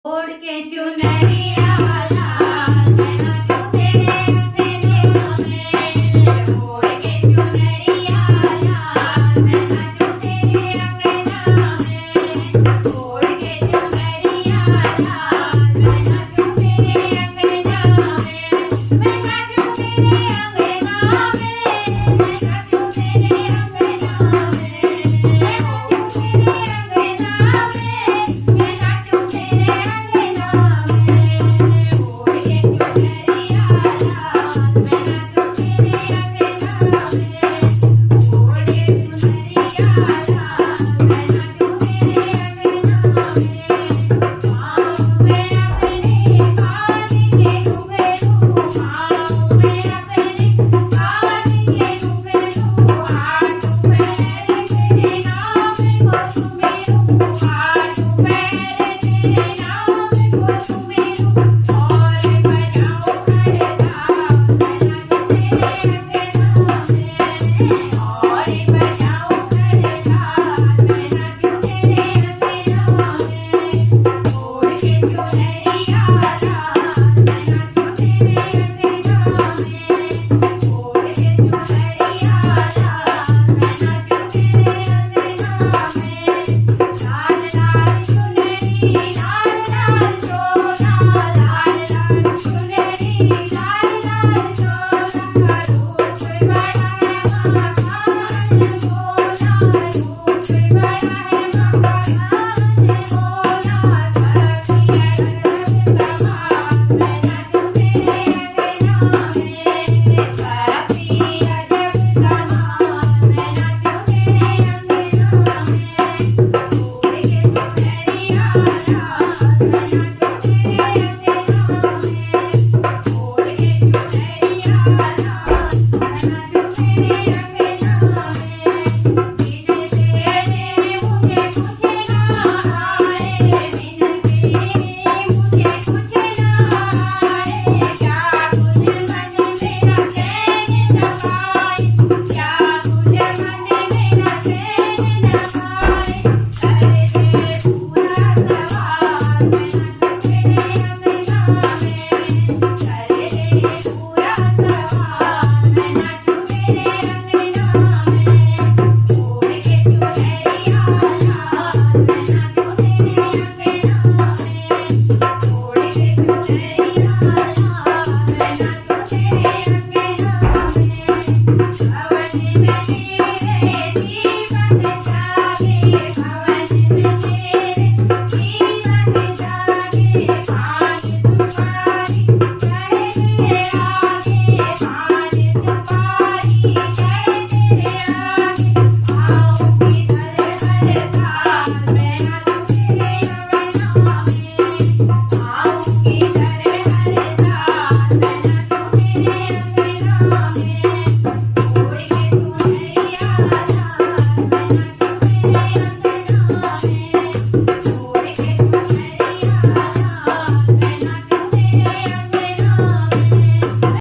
ओढ़ के चुनरिया लाल मैं नाचूं तेरे अंगना में। ओढ़ के चुनरिया लाल मैं नाचूं तेरे अंगना में। ओढ़ के चुनरिया लाल मैं नाचूं तेरे अंगना में। मैं नाचूं तेरे अंगना में। मैं नाचूं तेरे अंगना में। मैं नाचूं तेरे अंगना में। मैं नाचूं तेरे